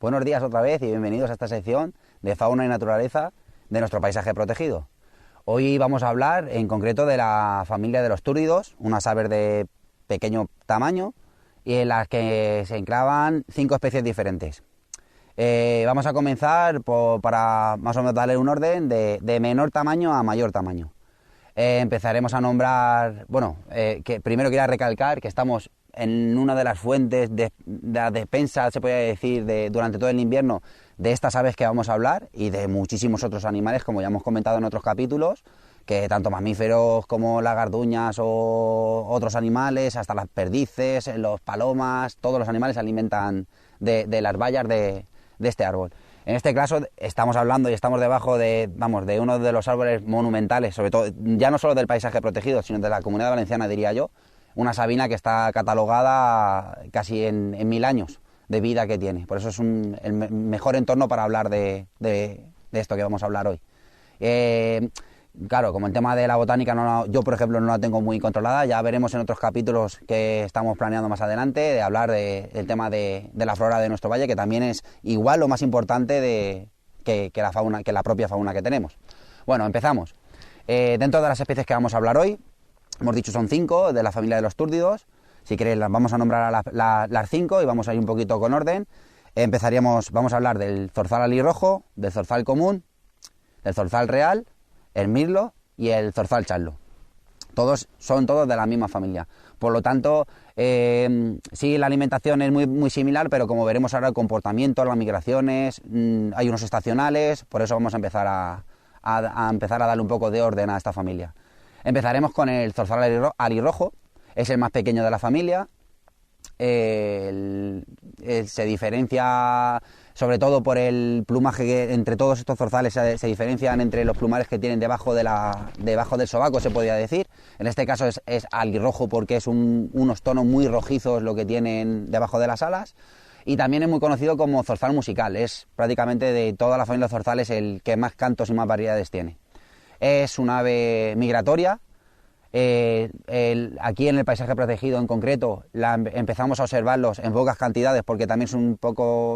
Buenos días otra vez y bienvenidos a esta sección de fauna y naturaleza de nuestro paisaje protegido. Hoy vamos a hablar en concreto de la familia de los túrdidos, unas aves de pequeño tamaño y en las que se enclavan 5 especies diferentes. Vamos a comenzar para más o menos darle un orden de menor tamaño a mayor tamaño. Empezaremos a nombrar, que primero quería recalcar que estamos en una de las fuentes de la despensa, se podría decir, durante todo el invierno de estas aves que vamos a hablar y de muchísimos otros animales, como ya hemos comentado en otros capítulos, que tanto mamíferos como las garduñas o otros animales, hasta las perdices, los palomas, todos los animales se alimentan de las bayas de este árbol. En este caso estamos hablando y estamos debajo de uno de los árboles monumentales, sobre todo, ya no solo del paisaje protegido, sino de la Comunidad Valenciana, diría yo, una sabina que está catalogada casi en 1000 años de vida que tiene. Por eso es el mejor entorno para hablar de esto que vamos a hablar hoy. Claro, como el tema de la botánica, yo por ejemplo no la tengo muy controlada, ya veremos en otros capítulos que estamos planeando más adelante de hablar del tema de la flora de nuestro valle, que también es igual o más importante que la propia fauna que tenemos. Bueno, empezamos. Dentro de las especies que vamos a hablar hoy, hemos dicho son 5 de la familia de los túrdidos. Si queréis las vamos a nombrar a las 5 y vamos a ir un poquito con orden. Vamos a hablar del zorzal alirrojo, del zorzal común, del zorzal real, el mirlo y el zorzal charlo. Son todos de la misma familia. Por lo tanto, sí, la alimentación es muy similar, pero como veremos ahora, el comportamiento, las migraciones, hay unos estacionales, por eso vamos a empezar a darle un poco de orden a esta familia. Empezaremos con el zorzal alirrojo, es el más pequeño de la familia, se diferencia sobre todo por el plumaje que entre todos estos zorzales se diferencian entre los plumajes que tienen debajo del sobaco, se podría decir. En este caso es alirrojo porque es unos tonos muy rojizos lo que tienen debajo de las alas. Y también es muy conocido como zorzal musical, es prácticamente de toda la familia de zorzales el que más cantos y más variedades tiene. Es un ave migratoria. Aquí en el paisaje protegido en concreto empezamos a observarlos en pocas cantidades porque también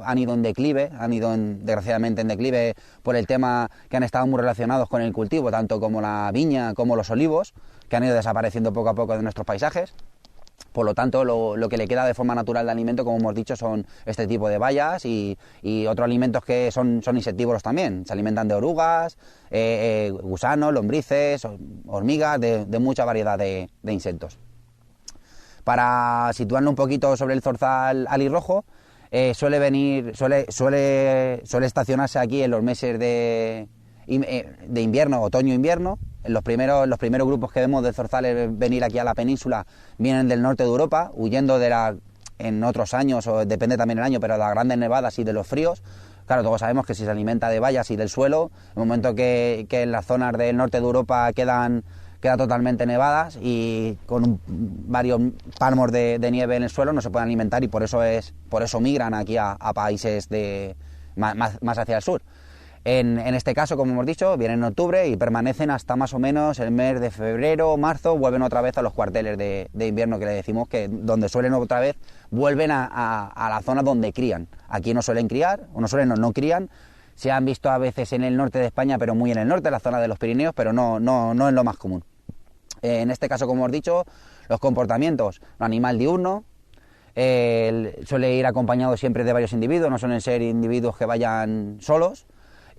han ido desgraciadamente en declive por el tema que han estado muy relacionados con el cultivo, tanto como la viña como los olivos, que han ido desapareciendo poco a poco de nuestros paisajes. Por lo tanto, lo que le queda de forma natural de alimento, como hemos dicho, son este tipo de bayas y otros alimentos que son insectívoros también. Se alimentan de orugas, gusanos, lombrices, hormigas, de mucha variedad de insectos. Para situarlo un poquito sobre el zorzal alirrojo, suele estacionarse aquí en los meses de invierno, otoño-invierno. Los primeros grupos que vemos de zorzales venir aquí a la península vienen del norte de Europa, huyendo en otros años, o depende también del año, pero de las grandes nevadas y de los fríos. Claro, todos sabemos que si se alimenta de bayas y del suelo, en el momento que en las zonas del norte de Europa quedan totalmente nevadas y con varios palmos de nieve en el suelo, no se pueden alimentar y por eso migran aquí a países más hacia el sur. En este caso, como hemos dicho, vienen en octubre y permanecen hasta más o menos el mes de febrero o marzo, vuelven otra vez a los cuarteles de invierno que le decimos, que donde suelen otra vez, vuelven a la zona donde crían. Aquí no suelen criar, no crían, se han visto a veces en el norte de España, pero muy en el norte, en la zona de los Pirineos, pero no es lo más común. En este caso, como hemos dicho, los comportamientos, un animal diurno, suele ir acompañado siempre de varios individuos, no suelen ser individuos que vayan solos.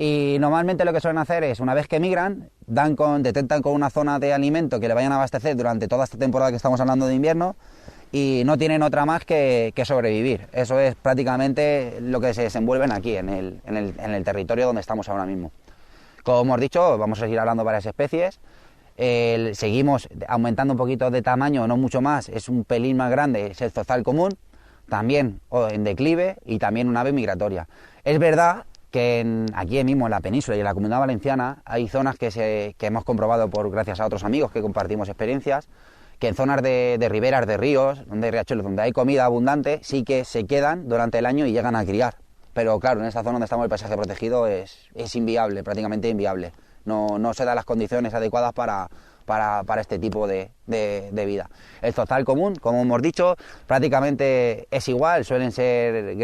Y normalmente lo que suelen hacer es, una vez que migran, detectan con una zona de alimento que le vayan a abastecer durante toda esta temporada que estamos hablando de invierno y no tienen otra más que sobrevivir. Eso es prácticamente lo que se desenvuelven aquí, en el territorio donde estamos ahora mismo. Como hemos dicho, vamos a seguir hablando de varias especies. Seguimos aumentando un poquito de tamaño, no mucho más, es un pelín más grande, es el zorzal común, también en declive y también un ave migratoria. Es verdad que aquí mismo en la península y en la Comunidad Valenciana hay zonas que hemos comprobado gracias a otros amigos que compartimos experiencias, que en zonas de riberas de ríos, donde hay riachuelos, donde hay comida abundante, sí que se quedan durante el año y llegan a criar. Pero claro, en esta zona donde estamos el paisaje protegido es inviable, prácticamente inviable. No se dan las condiciones adecuadas para para este tipo de vida. El zorzal común, como hemos dicho, prácticamente es igual, suelen ser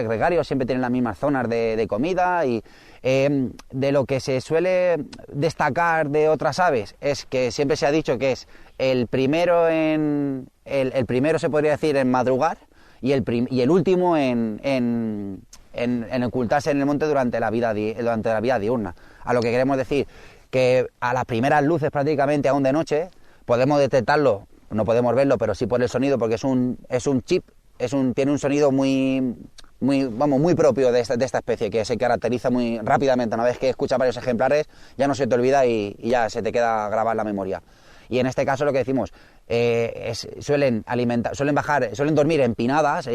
gregarios, siempre tienen las mismas zonas de comida y de lo que se suele destacar de otras aves es que siempre se ha dicho que es el primero se podría decir en madrugar y el último en ocultarse en el monte durante la vida diurna. A lo que queremos decir que a las primeras luces prácticamente aún de noche podemos detectarlo, no podemos verlo, pero sí por el sonido, porque es un chip, tiene un sonido muy propio de esta especie, que se caracteriza muy rápidamente. Una vez que escuchas varios ejemplares ya no se te olvida y ya se te queda grabada en la memoria. Y en este caso lo que decimos, suelen dormir en pinadas,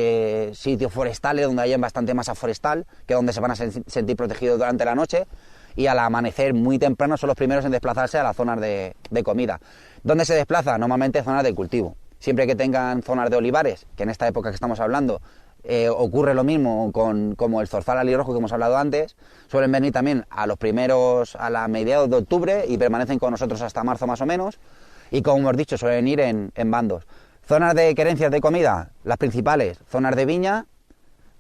sitios forestales donde hay bastante masa forestal, que es donde se van a sentir protegidos durante la noche, y al amanecer muy temprano son los primeros en desplazarse a las zonas de comida. ¿Dónde se desplazan? Normalmente zonas de cultivo. Siempre que tengan zonas de olivares, que en esta época que estamos hablando ocurre lo mismo como el zorzal alirrojo que hemos hablado antes, suelen venir también a mediados de octubre y permanecen con nosotros hasta marzo más o menos, y como hemos dicho suelen ir en bandos. Zonas de querencias de comida, las principales, zonas de viña,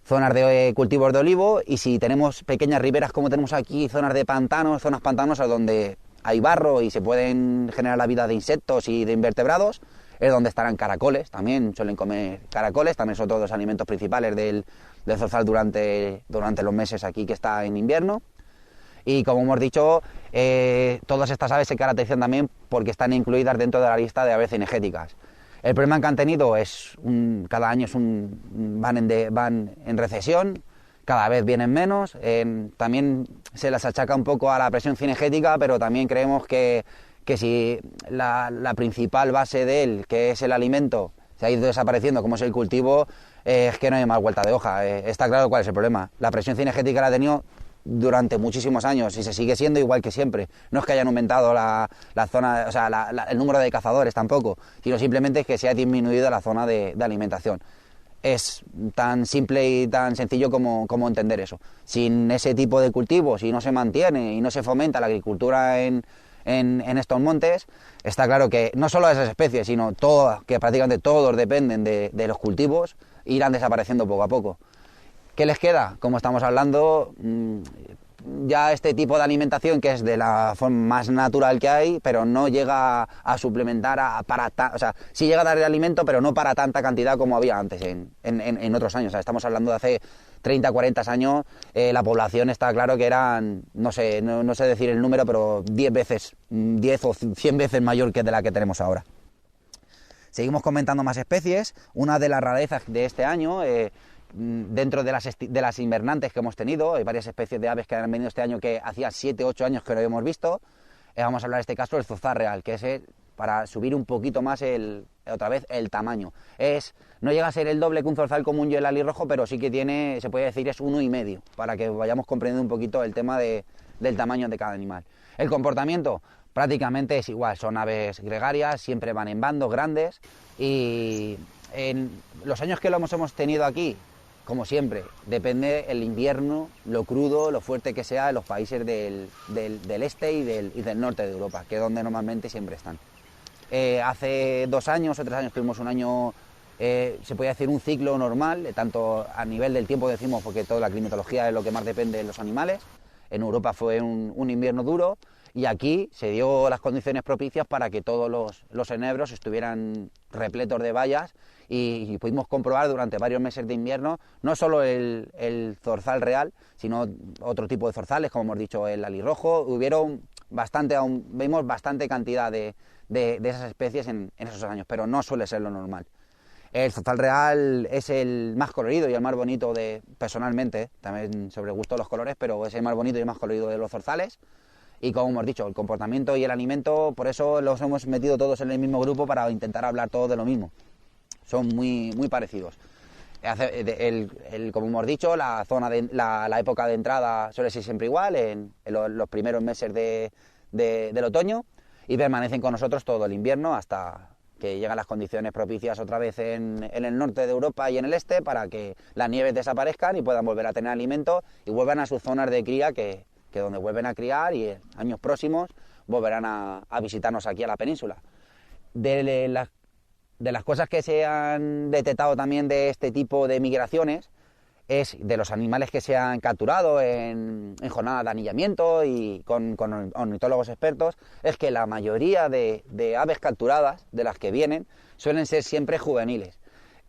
zonas de cultivos de olivo, y si tenemos pequeñas riberas como tenemos aquí, zonas de pantanos, zonas pantanosas donde hay barro y se pueden generar la vida de insectos y de invertebrados, es donde estarán caracoles, también suelen comer caracoles, también son todos los alimentos principales del zorzal durante los meses aquí que está en invierno. Y como hemos dicho, todas estas aves se caracterizan también porque están incluidas dentro de la lista de aves cinegéticas. El problema que han tenido cada año van en recesión, cada vez vienen menos. También se las achaca un poco a la presión cinegética, pero también creemos que si la principal base de él, que es el alimento, se ha ido desapareciendo, como es el cultivo, es que no hay más vuelta de hoja. Está claro cuál es el problema. La presión cinegética la ha tenido durante muchísimos años y se sigue siendo igual que siempre. No es que hayan aumentado la zona, o sea, el número de cazadores tampoco, sino simplemente es que se ha disminuido la zona de alimentación. Es tan simple y tan sencillo como entender eso. Sin ese tipo de cultivo, si no se mantiene y no se fomenta la agricultura en estos montes, está claro que no solo esas especies, sino que prácticamente todos dependen de los cultivos, irán desapareciendo poco a poco. ¿Qué les queda? Como estamos hablando, ya este tipo de alimentación, que es de la forma más natural que hay, pero no llega a suplementar, o sea, sí llega a dar el alimento, pero no para tanta cantidad como había antes, en otros años. O sea, estamos hablando de hace 30, 40 años, la población está claro que eran, no sé decir el número, pero 10 o 100 veces mayor que de la que tenemos ahora. Seguimos comentando más especies. Una de las rarezas de este año, dentro de las invernantes que hemos tenido, hay varias especies de aves que han venido este año que hacía 7 o 8 años que no habíamos visto. Vamos a hablar en este caso del zorzal real, que es para subir un poquito más otra vez el tamaño. No llega a ser el doble que un zorzal común y el alirrojo, pero sí que se puede decir, es 1,5, para que vayamos comprendiendo un poquito el tema del tamaño de cada animal. El comportamiento prácticamente es igual, son aves gregarias, siempre van en bandos grandes, y en los años que lo hemos tenido aquí, como siempre, depende el invierno, lo crudo, lo fuerte que sea en los países del este y del norte de Europa, que es donde normalmente siempre están. Hace 2 años o 3 años tuvimos un año, se podría decir un ciclo normal, tanto a nivel del tiempo decimos, porque toda la climatología es lo que más depende de los animales. En Europa fue un invierno duro y aquí se dio las condiciones propicias para que todos los enebros estuvieran repletos de bayas y pudimos comprobar durante varios meses de invierno no solo el zorzal real, sino otro tipo de zorzales, como hemos dicho, el alirrojo. Vimos bastante cantidad de esas especies en esos años, pero no suele ser lo normal. El zorzal real es el más colorido y el más bonito personalmente, también sobre el gusto de los colores, pero es el más bonito y el más colorido de los zorzales. Y como hemos dicho, el comportamiento y el alimento, por eso los hemos metido todos en el mismo grupo para intentar hablar todos de lo mismo. Son muy, muy parecidos. Como hemos dicho, la época de entrada suele ser siempre igual, en los primeros meses del otoño, y permanecen con nosotros todo el invierno hasta que llegan las condiciones propicias otra vez en el norte de Europa y en el este para que las nieves desaparezcan y puedan volver a tener alimento y vuelvan a sus zonas de cría que donde vuelven a criar y en años próximos volverán a visitarnos aquí a la península. De las cosas que se han detectado también de este tipo de migraciones es de los animales que se han capturado en jornadas de anillamiento y con ornitólogos expertos, es que la mayoría de aves capturadas, de las que vienen, suelen ser siempre juveniles.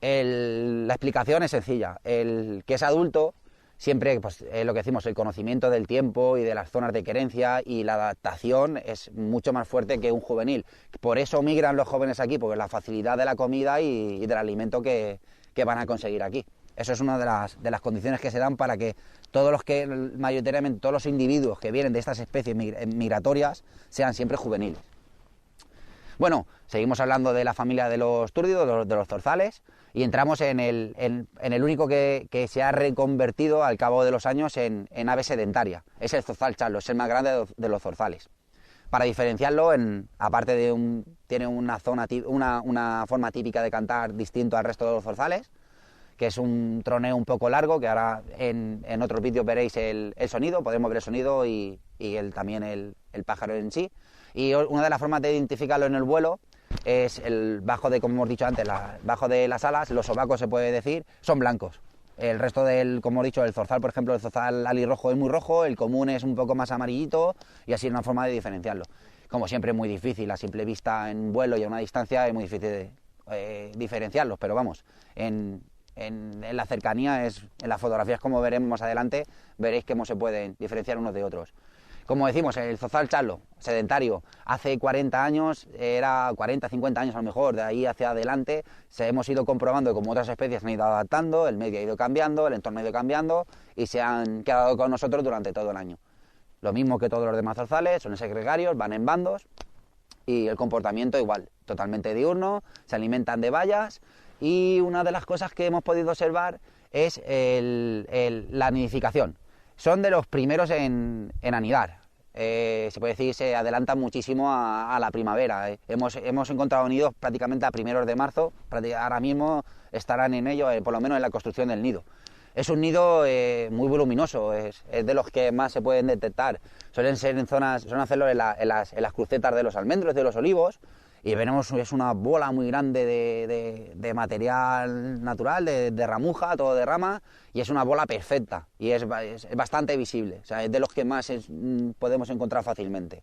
La explicación es sencilla. El que es adulto, siempre, pues, lo que decimos, el conocimiento del tiempo y de las zonas de querencia y la adaptación es mucho más fuerte que un juvenil. Por eso migran los jóvenes aquí, porque la facilidad de la comida y del alimento que van a conseguir aquí. Eso es una de las condiciones que se dan para que mayoritariamente todos los individuos que vienen de estas especies migratorias sean siempre juveniles. Bueno, seguimos hablando de la familia de los túrdidos, de los zorzales, y entramos en el único que se ha reconvertido al cabo de los años en ave sedentaria. Es el zorzal charlo, es el más grande de los zorzales. Para diferenciarlo, aparte de tiene una forma típica de cantar distinto al resto de los zorzales, que es un troneo un poco largo, que ahora en otros vídeos veréis el sonido, podemos ver el sonido y también el pájaro en sí. Y una de las formas de identificarlo en el vuelo es como hemos dicho antes, bajo de las alas, los sobacos, se puede decir, son blancos. El resto como hemos dicho, el zorzal, por ejemplo, el zorzal alirrojo es muy rojo, el común es un poco más amarillito, y así es una forma de diferenciarlo. Como siempre es muy difícil, a simple vista en vuelo y a una distancia es muy difícil diferenciarlos, pero vamos, en la cercanía, en las fotografías, como veremos más adelante, veréis cómo se pueden diferenciar unos de otros. Como decimos, el zorzal charlo, sedentario, hace 40 años, era 40, 50 años a lo mejor, de ahí hacia adelante, hemos ido comprobando que como otras especies se han ido adaptando, el medio ha ido cambiando, el entorno ha ido cambiando y se han quedado con nosotros durante todo el año. Lo mismo que todos los demás zorzales, son gregarios, van en bandos y el comportamiento igual, totalmente diurno, se alimentan de bayas. Y una de las cosas que hemos podido observar es la nidificación. Son de los primeros en anidar. Se puede decir, se adelantan muchísimo a la primavera. Hemos encontrado nidos prácticamente a primeros de marzo. Ahora mismo estarán en ello, por lo menos en la construcción del nido. Es un nido muy voluminoso, es de los que más se pueden detectar. Suelen hacerlo en las crucetas de los almendros, de los olivos. Y veremos, es una bola muy grande de material natural, de ramuja, todo de rama, y es una bola perfecta, y es bastante visible, o sea, es de los que más podemos encontrar fácilmente.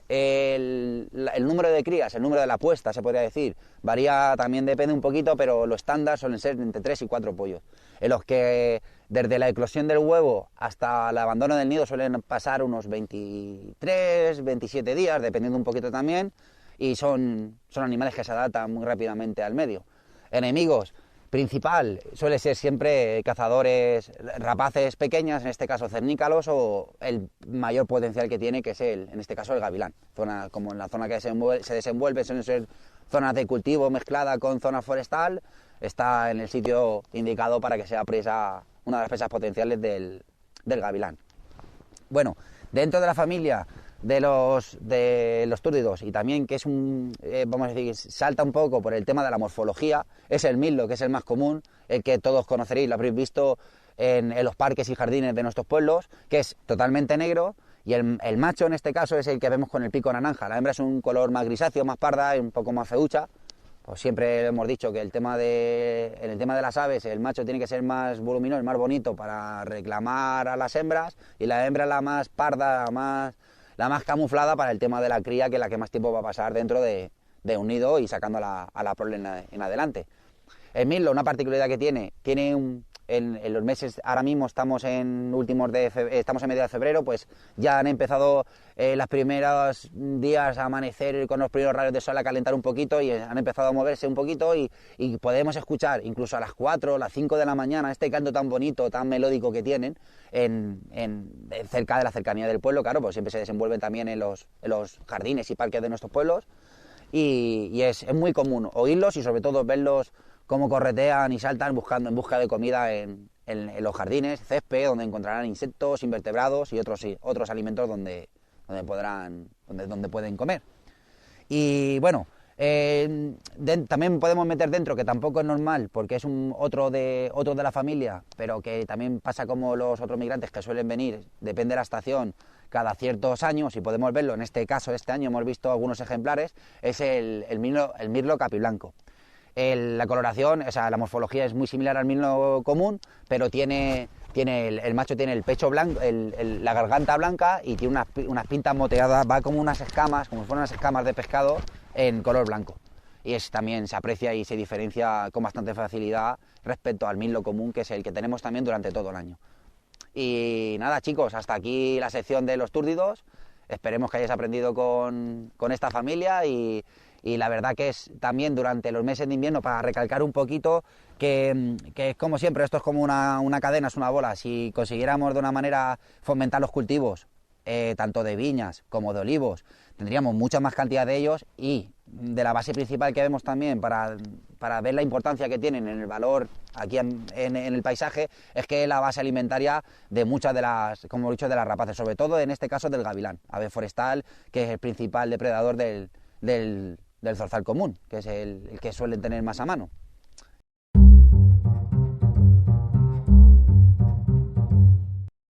El número de crías, el número de la puesta, se podría decir, varía, también depende un poquito, pero lo estándar suelen ser entre 3 y 4 pollos, en los que desde la eclosión del huevo hasta el abandono del nido suelen pasar unos 23, 27 días, dependiendo un poquito también, y son animales que se adaptan muy rápidamente al medio. Enemigos, principal, suele ser siempre cazadores, rapaces pequeñas, en este caso cernícalos, o el mayor potencial que tiene, que es en este caso el gavilán. Como en la zona que se desenvuelve, suelen ser zonas de cultivo mezclada con zona forestal, está en el sitio indicado para que sea una de las presas potenciales del gavilán. Bueno, dentro de la familia de los túrdidos, y también que es vamos a decir, salta un poco por el tema de la morfología, es el mirlo, que es el más común, el que todos conoceréis, lo habréis visto en los parques y jardines de nuestros pueblos, que es totalmente negro, y el macho en este caso es el que vemos con el pico naranja. La hembra es un color más grisáceo, más parda y un poco más feucha. Pues siempre hemos dicho que en el tema de las aves, el macho tiene que ser más voluminoso, más bonito para reclamar a las hembras, y la hembra la más parda, la más camuflada para el tema de la cría, que es la que más tiempo va a pasar dentro de un nido y sacando a la prole en adelante. El mirlo, una particularidad que tiene en los meses, ahora mismo estamos en medio de febrero, pues ya han empezado los primeros días a amanecer con los primeros rayos de sol a calentar un poquito, y han empezado a moverse un poquito, y podemos escuchar incluso a las 4, las 5 de la mañana este canto tan bonito, tan melódico que tienen cerca de la cercanía del pueblo. Claro, pues siempre se desenvuelven también en los jardines y parques de nuestros pueblos, y es muy común oírlos y sobre todo verlos cómo corretean y saltan en busca de comida en los jardines, césped, donde encontrarán insectos, invertebrados y otros alimentos donde pueden comer. Y bueno, también podemos meter dentro, que tampoco es normal, porque es otro de la familia, pero que también pasa como los otros migrantes que suelen venir, depende de la estación, cada ciertos años, y podemos verlo, en este caso, este año hemos visto algunos ejemplares, es el mirlo capiblanco. La coloración, o sea, la morfología es muy similar al mirlo común, pero el macho tiene el pecho blanco, la garganta blanca y tiene unas pintas moteadas, va como unas escamas, como si fueran unas escamas de pescado en color blanco. Y también se aprecia y se diferencia con bastante facilidad respecto al mirlo común, que es el que tenemos también durante todo el año. Y nada, chicos, hasta aquí la sección de los túrdidos. Esperemos que hayáis aprendido con esta familia y la verdad que es también durante los meses de invierno, para recalcar un poquito que es como siempre, esto es como una cadena, es una bola. Si consiguiéramos de una manera fomentar los cultivos, tanto de viñas como de olivos, tendríamos mucha más cantidad de ellos, y de la base principal que vemos también para ver la importancia que tienen en el valor aquí en el paisaje, es que es la base alimentaria de muchas de las, como he dicho, de las rapaces, sobre todo en este caso del gavilán, ave forestal, que es el principal depredador del zorzal común, que es el que suelen tener más a mano.